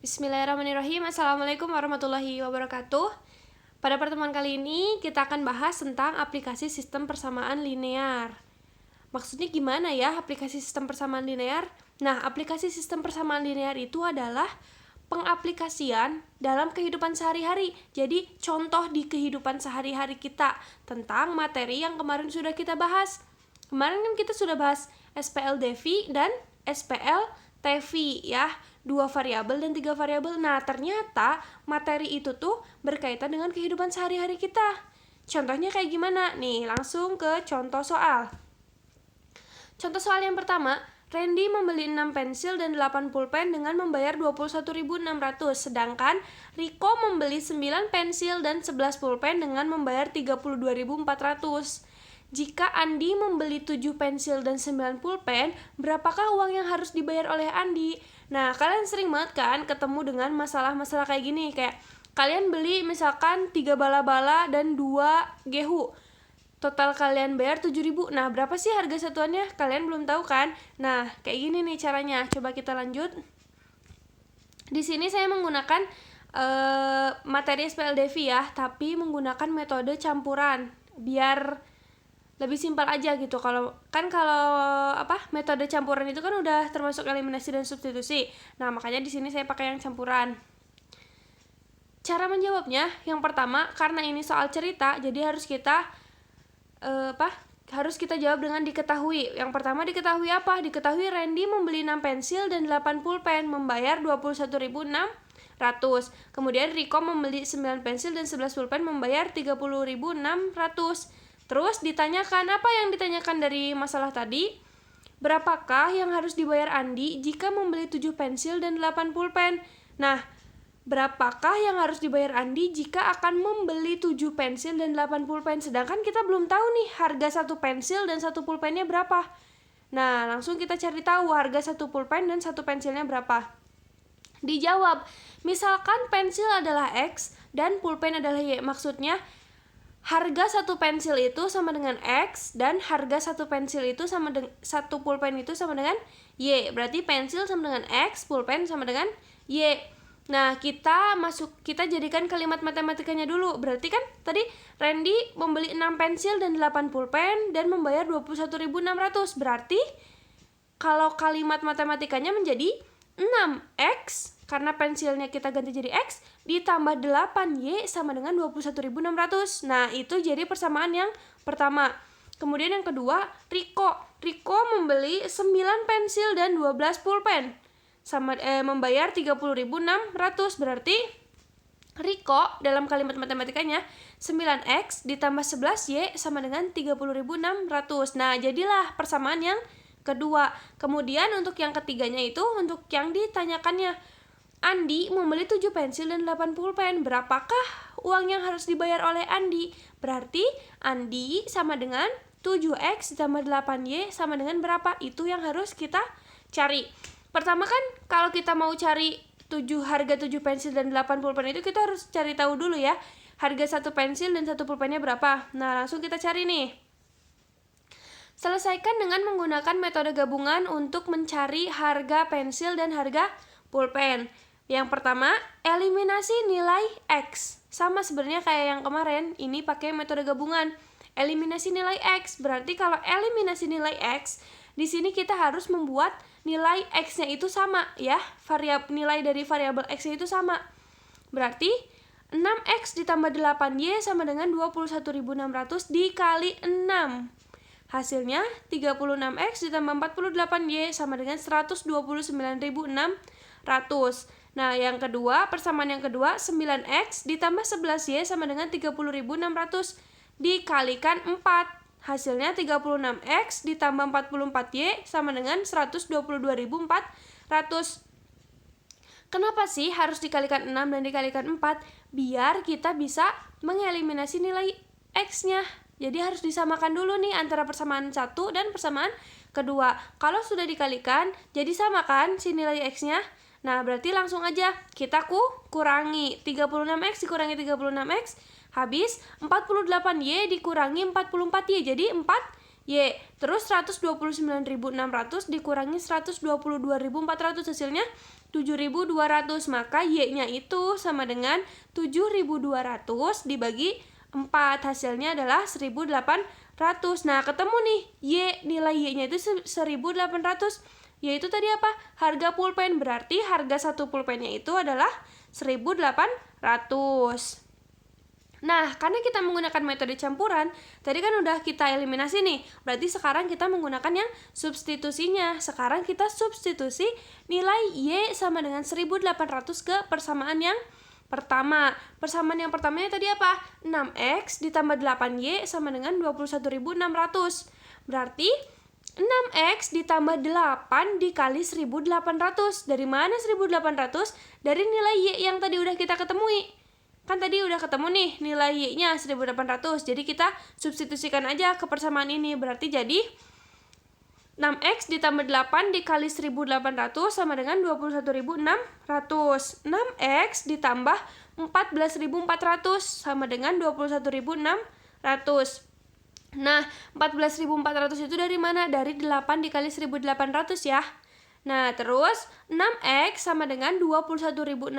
Bismillahirrahmanirrahim. Assalamualaikum warahmatullahi wabarakatuh. Pada pertemuan kali ini kita akan bahas tentang aplikasi sistem persamaan linear. Maksudnya gimana ya aplikasi sistem persamaan linear? Nah, aplikasi sistem persamaan linear itu adalah pengaplikasian dalam kehidupan sehari-hari. Jadi, contoh di kehidupan sehari-hari kita tentang materi yang kemarin sudah kita bahas. Kemarin kan kita sudah bahas SPL-Devi dan SPL-Tevi ya, 2 variabel dan 3 variabel. Nah, ternyata materi itu tuh berkaitan dengan kehidupan sehari-hari kita. Contohnya kayak gimana? Nih, langsung ke contoh soal. Contoh soal yang pertama, Randy membeli 6 pensil dan 8 pulpen dengan membayar 21.600, sedangkan Riko membeli 9 pensil dan 11 pulpen dengan membayar 32.400. Jika Andi membeli 7 pensil dan 9 pulpen, berapakah uang yang harus dibayar oleh Andi? Nah, kalian sering banget kan ketemu dengan masalah-masalah kayak gini, kayak kalian beli misalkan 3 bala-bala dan 2 gehu. Total kalian bayar 7.000. Nah, berapa sih harga satuannya? Kalian belum tahu kan? Nah, kayak gini nih caranya. Coba kita lanjut. Di sini saya menggunakan materi SPL-Devi ya, tapi menggunakan metode campuran biar lebih simpel aja gitu. Kalau metode campuran itu kan udah termasuk eliminasi dan substitusi. Nah, makanya di sini saya pakai yang campuran. Cara menjawabnya, yang pertama, karena ini soal cerita, jadi harus kita jawab dengan diketahui. Yang pertama diketahui apa? Diketahui Randy membeli 6 pensil dan 8 pulpen, membayar 21.600. Kemudian Riko membeli 9 pensil dan 11 pulpen, membayar 30.600. Terus ditanyakan, apa yang ditanyakan dari masalah tadi? Berapakah yang harus dibayar Andi jika membeli 7 pensil dan 8 pulpen? Nah, berapakah yang harus dibayar Andi jika akan membeli 7 pensil dan 8 pulpen? Sedangkan kita belum tahu nih harga 1 pensil dan 1 pulpennya berapa. Nah, langsung kita cari tahu harga 1 pulpen dan 1 pensilnya berapa. Dijawab, misalkan pensil adalah X dan pulpen adalah Y. Maksudnya, harga 1 pensil itu sama dengan X dan harga 1 pensil itu sama dengan 1 pulpen itu sama dengan Y. Berarti pensil sama dengan X, pulpen sama dengan Y. Nah, kita jadikan kalimat matematikanya dulu. Berarti kan tadi Randy membeli 6 pensil dan 8 pulpen dan membayar 21.600. Berarti kalau kalimat matematikanya menjadi 6X, karena pensilnya kita ganti jadi X, ditambah 8Y sama dengan 21.600. Nah, itu jadi persamaan yang pertama. Kemudian yang kedua, Riko membeli 9 pensil dan 12 pulpen, membayar 30.600. Berarti Riko dalam kalimat matematikanya 9X ditambah 11Y sama dengan 30.600. Nah, jadilah persamaan yang kedua. Kemudian untuk yang ketiganya itu, untuk yang ditanyakannya, Andi membeli 7 pensil dan 8 pulpen. Berapakah uang yang harus dibayar oleh Andi? Berarti Andi sama dengan 7X ditambah 8Y sama dengan berapa? Itu yang harus kita cari. Pertama kan kalau kita mau cari harga 7 pensil dan 8 pulpen itu kita harus cari tahu dulu ya, harga 1 pensil dan 1 pulpennya berapa. Nah, langsung kita cari nih. Selesaikan dengan menggunakan metode gabungan untuk mencari harga pensil dan harga pulpen. Yang pertama, eliminasi nilai X. Sama sebenarnya kayak yang kemarin, ini pakai metode gabungan. Eliminasi nilai X, berarti kalau eliminasi nilai X, di sini kita harus membuat nilai X-nya itu sama ya. Nilai dari variabel X-nya itu sama. Berarti 6X ditambah 8Y sama dengan 21.600 dikali 6. Hasilnya 36X ditambah 48Y sama dengan 129.600. Nah, yang kedua, persamaan yang kedua, 9X ditambah 11Y sama dengan 30.600 dikalikan 4. Hasilnya 36X ditambah 44Y sama dengan 122.400. Kenapa sih harus dikalikan 6 dan dikalikan 4? Biar kita bisa mengeliminasi nilai X-nya. Jadi harus disamakan dulu nih antara persamaan 1 dan persamaan kedua. Kalau sudah dikalikan, jadi sama kan si nilai X-nya? Nah, berarti langsung aja kita kurangi. 36X dikurangi 36X, habis 48Y dikurangi 44Y. Jadi 4 Y. Terus 129.600 dikurangi 122.400 hasilnya 7.200. Maka Y-nya itu sama dengan 7.200 dibagi 4. Hasilnya adalah 1.800. Nah, ketemu nih nilai Y-nya itu 1.800. Yaitu tadi apa? Harga pulpen. Berarti harga satu pulpennya itu adalah 1.800. Nah, karena kita menggunakan metode campuran, tadi kan udah kita eliminasi nih. Berarti sekarang kita menggunakan yang substitusinya. Sekarang kita substitusi nilai Y sama dengan 1.800 ke persamaan yang pertama. Persamaan yang pertamanya tadi apa? 6X ditambah 8Y sama dengan 21.600. Berarti 6X ditambah 8 dikali 1.800. Dari mana 1.800? Dari nilai Y yang tadi udah kita ketemui. Kan tadi udah ketemu nih nilai Y-nya 1.800. Jadi kita substitusikan aja ke persamaan ini. Berarti jadi 6X ditambah 8 dikali 1.800 sama dengan 21.600. 6X ditambah 14.400 sama dengan 21.600. Nah, 14.400 itu dari mana? Dari 8 dikali 1.800 ya. Nah, terus 6X sama dengan 21.600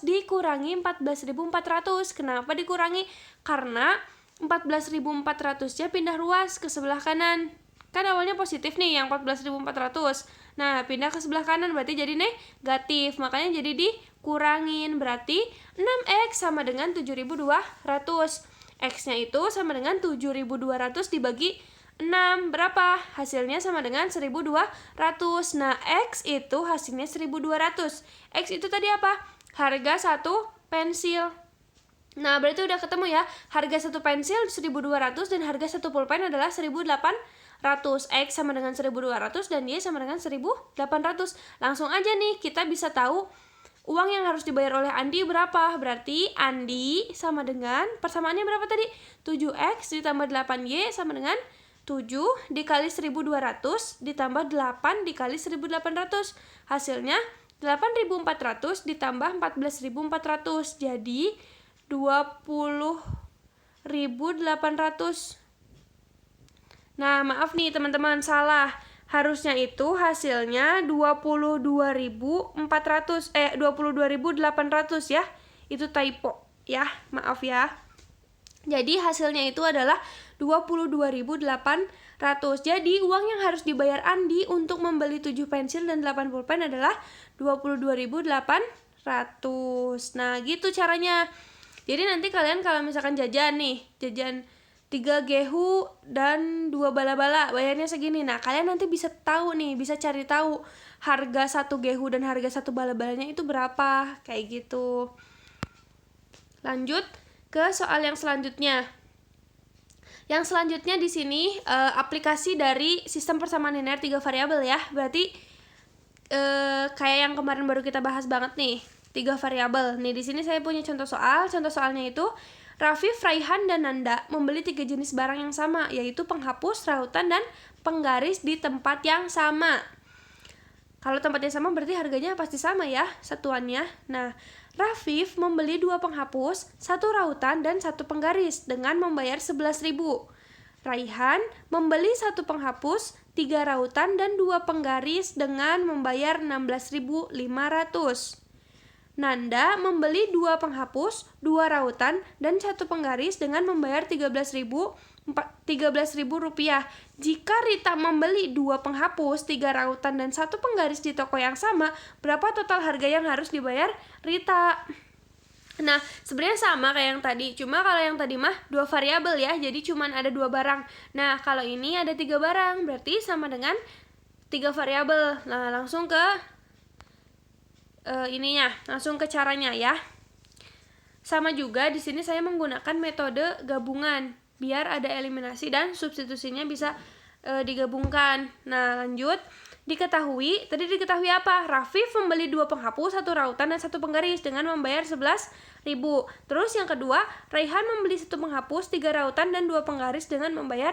dikurangi 14.400. Kenapa dikurangi? Karena 14.400-nya pindah ruas ke sebelah kanan. Kan awalnya positif nih yang 14.400. Nah, pindah ke sebelah kanan berarti jadi negatif. Makanya jadi dikurangin. Berarti 6X sama dengan 7.200. X-nya itu sama dengan 7.200 dibagi 6. Berapa? Hasilnya sama dengan 1.200. Nah, X itu hasilnya 1.200. X itu tadi apa? Harga satu pensil. Nah, berarti udah ketemu ya. Harga satu pensil 1.200 dan harga satu pulpen adalah 1.800. X sama dengan 1.200 dan Y sama dengan 1.800. Langsung aja nih kita bisa tahu uang yang harus dibayar oleh Andi berapa? Berarti Andi sama dengan, persamaannya berapa tadi? 7X ditambah 8Y sama dengan 7 dikali 1.200 ditambah 8 dikali 1.800. Hasilnya 8.400 ditambah 14.400. Jadi 20.800. Nah, maaf nih teman-teman, salah. Harusnya itu hasilnya 22.800 ya. Itu typo ya, maaf ya. Jadi hasilnya itu adalah 22.800. Jadi uang yang harus dibayar Andi untuk membeli 7 pensil dan 8 pulpen adalah 22.800. Nah, gitu caranya. Jadi nanti kalian kalau misalkan jajan nih, jajan 3 gehu dan 2 bala-bala, bayarnya segini. Nah, kalian nanti bisa tahu nih, bisa cari tahu harga 1 gehu dan harga 1 bala-balanya itu berapa, kayak gitu. Lanjut ke soal yang selanjutnya. Yang selanjutnya di sini aplikasi dari sistem persamaan linear 3 variabel ya. Berarti kayak yang kemarin baru kita bahas banget nih, 3 variabel. Nih di sini saya punya contoh soal. Contoh soalnya itu Rafif, Raihan, dan Nanda membeli 3 jenis barang yang sama, yaitu penghapus, rautan, dan penggaris di tempat yang sama. Kalau tempatnya sama berarti harganya pasti sama ya, satuannya. Nah, Rafif membeli 2 penghapus, 1 rautan, dan 1 penggaris dengan membayar 11.000. Raihan membeli 1 penghapus, 3 rautan, dan 2 penggaris dengan membayar 16.500. Nanda membeli 2 penghapus, 2 rautan, dan 1 penggaris dengan membayar 13.000 rupiah. Jika Rita membeli 2 penghapus, 3 rautan, dan 1 penggaris di toko yang sama, berapa total harga yang harus dibayar Rita? Nah, sebenarnya sama kayak yang tadi, cuma kalau yang tadi mah 2 variabel ya, jadi cuman ada 2 barang. Nah, kalau ini ada 3 barang, berarti sama dengan 3 variabel. Nah, langsung ke langsung ke caranya ya. Sama juga di sini saya menggunakan metode gabungan biar ada eliminasi dan substitusinya bisa digabungkan. Nah, lanjut. Diketahui apa? Rafif membeli 2 penghapus, 1 rautan, dan 1 penggaris dengan membayar 11.000. Terus yang kedua, Raihan membeli 1 penghapus, 3 rautan, dan 2 penggaris dengan membayar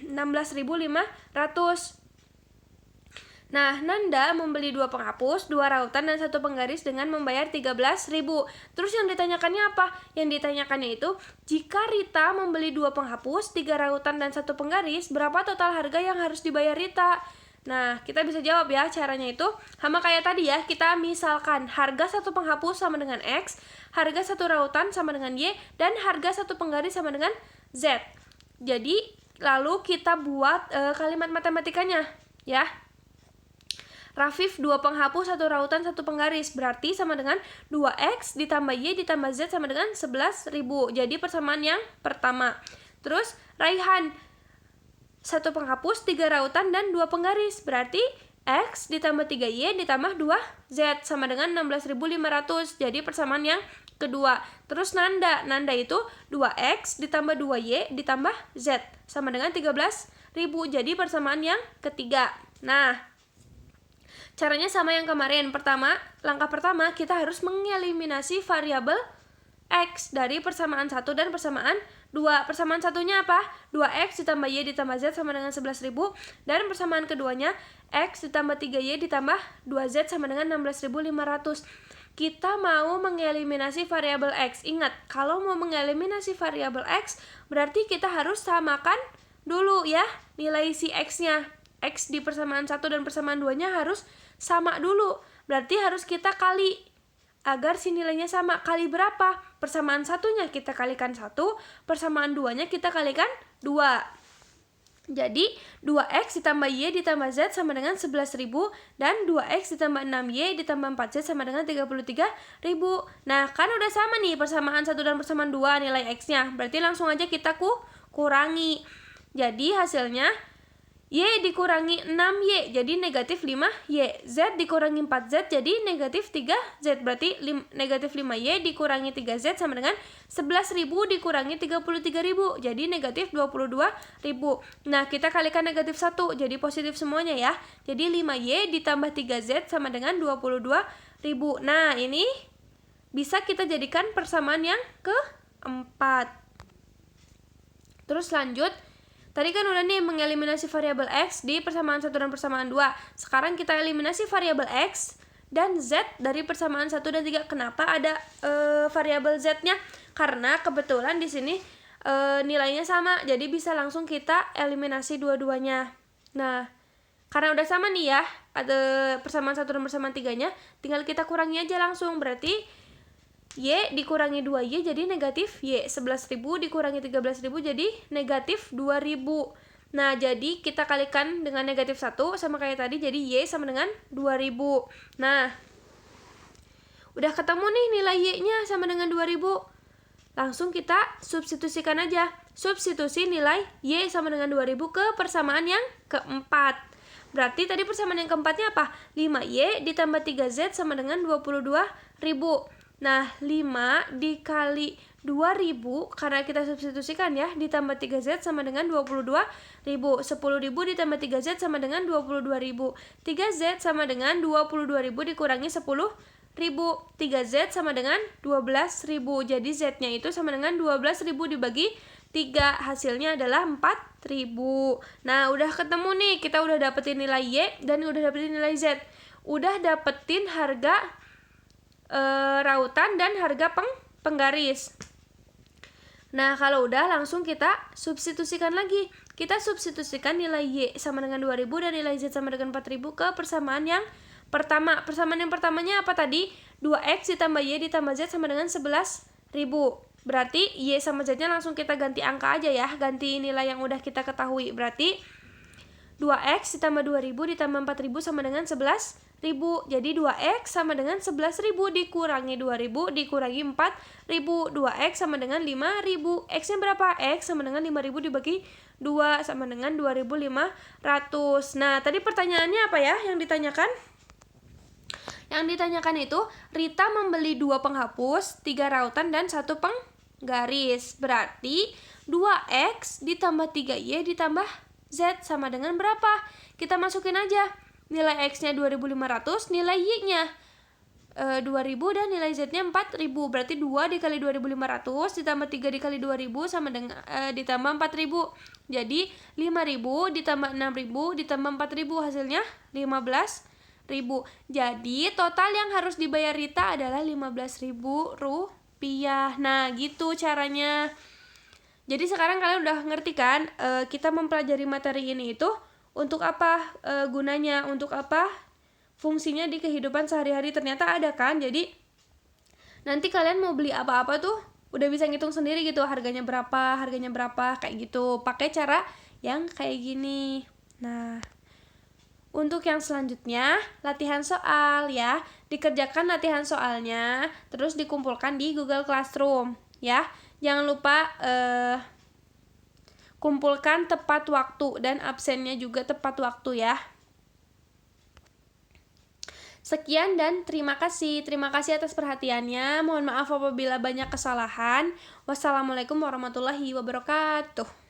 16.500. Nah, Nanda membeli 2 penghapus, 2 rautan, dan 1 penggaris dengan membayar 13.000. Terus yang ditanyakannya apa? Yang ditanyakannya itu, jika Rita membeli 2 penghapus, 3 rautan, dan 1 penggaris, berapa total harga yang harus dibayar Rita? Nah, kita bisa jawab ya, caranya itu sama kayak tadi ya, kita misalkan harga 1 penghapus sama dengan X, harga 1 rautan sama dengan Y, dan harga 1 penggaris sama dengan Z. Jadi, lalu kita buat kalimat matematikanya ya. Rafif 2 penghapus, 1 rautan, 1 penggaris. Berarti sama dengan 2X ditambah Y ditambah Z sama dengan 11.000. Jadi persamaan yang pertama. Terus Raihan 1 penghapus, 3 rautan, dan 2 penggaris. Berarti X ditambah 3Y ditambah 2Z sama dengan 16.500. Jadi persamaan yang kedua. Terus Nanda itu 2X ditambah 2Y ditambah Z sama dengan 13.000. Jadi persamaan yang ketiga. Nah, caranya sama yang kemarin. Langkah pertama kita harus mengeliminasi variabel X dari persamaan 1 dan persamaan 2. Persamaan satunya apa? 2X ditambah Y ditambah Z sama dengan 11.000. Dan persamaan keduanya X ditambah 3Y ditambah 2Z sama dengan 16.500. Kita mau mengeliminasi variabel X. Ingat, kalau mau mengeliminasi variabel X, berarti kita harus samakan dulu ya nilai si X-nya. X di persamaan 1 dan persamaan 2-nya harus sama dulu. Berarti harus kita kali agar si nilainya sama. Kali berapa? Persamaan satunya kita kalikan 1, persamaan 2-nya kita kalikan 2. Jadi 2X ditambah Y ditambah Z sama dengan 11.000 dan 2X ditambah 6Y ditambah 4Z sama dengan 33.000. Nah, kan udah sama nih persamaan 1 dan persamaan 2 nilai X-nya. Berarti langsung aja kita kurangi. Jadi hasilnya Y dikurangi 6Y jadi negatif 5Y. Z dikurangi 4Z jadi negatif 3Z. Berarti negatif 5Y dikurangi 3Z sama dengan 11.000 dikurangi 33.000. Jadi negatif 22.000. Nah, kita kalikan negatif 1 jadi positif semuanya ya. Jadi 5Y ditambah 3Z sama dengan 22.000. Nah, ini bisa kita jadikan persamaan yang keempat. Terus lanjut. Tadi kan udah nih mengeliminasi variabel X di persamaan 1 dan persamaan 2. Sekarang kita eliminasi variabel X dan Z dari persamaan 1 dan 3. Kenapa ada variabel Z-nya? Karena kebetulan di sini nilainya sama. Jadi bisa langsung kita eliminasi dua-duanya. Nah, karena udah sama nih ya, ada persamaan 1 dan persamaan 3-nya, tinggal kita kurangi aja langsung. Berarti Y dikurangi 2Y jadi negatif Y. 11.000 dikurangi 13.000 jadi negatif 2.000. Nah, jadi kita kalikan dengan negatif 1 sama kayak tadi. Jadi Y sama dengan 2.000. Nah, udah ketemu nih nilai Y-nya sama dengan 2.000. Langsung kita substitusikan aja. Substitusi nilai Y sama dengan 2.000 ke persamaan yang keempat. Berarti tadi persamaan yang keempatnya apa? 5Y ditambah 3Z sama dengan 22.000. Nah, 5 dikali 2.000 karena kita substitusikan ya, ditambah 3Z sama dengan 22.000. 10.000 ditambah 3Z sama dengan 22.000. 3Z sama dengan 22.000 dikurangi 10.000. 3Z sama dengan 12.000. Jadi Z-nya itu sama dengan 12.000 dibagi 3. Hasilnya adalah 4.000. Nah, udah ketemu nih. Kita udah dapetin nilai Y dan udah dapetin nilai Z. Udah dapetin harga rautan dan harga penggaris. Nah, kalau udah langsung kita substitusikan lagi. Kita substitusikan nilai Y sama dengan 2.000 dan nilai Z sama dengan 4.000 ke persamaan yang pertama. Persamaan yang pertamanya apa tadi? 2X ditambah Y ditambah Z sama dengan 11.000. Berarti Y sama Z-nya langsung kita ganti angka aja ya. Ganti nilai yang udah kita ketahui. Berarti 2X ditambah 2.000 ditambah 4.000 sama dengan 11.000. Jadi 2X sama dengan 11.000 dikurangi 2.000 dikurangi 4.000. 2X sama dengan 5.000. X-nya berapa? X sama dengan 5.000 dibagi 2 sama dengan 2.500. Nah, tadi pertanyaannya apa ya yang ditanyakan? Yang ditanyakan itu, Rita membeli 2 penghapus, 3 rautan, dan 1 penggaris. Berarti 2X ditambah 3Y ditambah Z sama dengan berapa? Kita masukin aja. Nilai X-nya 2.500, nilai Y-nya 2000 dan nilai Z-nya 4000. Berarti 2 dikali 2500 ditambah 3 dikali 2000 sama dengan ditambah 4000. Jadi 5000 ditambah 6000 ditambah 4000 hasilnya 15.000. Jadi total yang harus dibayar Rita adalah 15.000 rupiah. Nah, gitu caranya. Jadi sekarang kalian udah ngerti kan kita mempelajari materi ini itu untuk apa gunanya, untuk apa fungsinya di kehidupan sehari-hari. Ternyata ada kan. Jadi nanti kalian mau beli apa-apa tuh udah bisa ngitung sendiri gitu, harganya berapa kayak gitu, pakai cara yang kayak gini. Nah, untuk yang selanjutnya latihan soal ya. Dikerjakan latihan soalnya, terus dikumpulkan di Google Classroom ya. Jangan lupa kumpulkan tepat waktu dan absennya juga tepat waktu ya. Sekian dan terima kasih. Terima kasih atas perhatiannya. Mohon maaf apabila banyak kesalahan. Wassalamualaikum warahmatullahi wabarakatuh.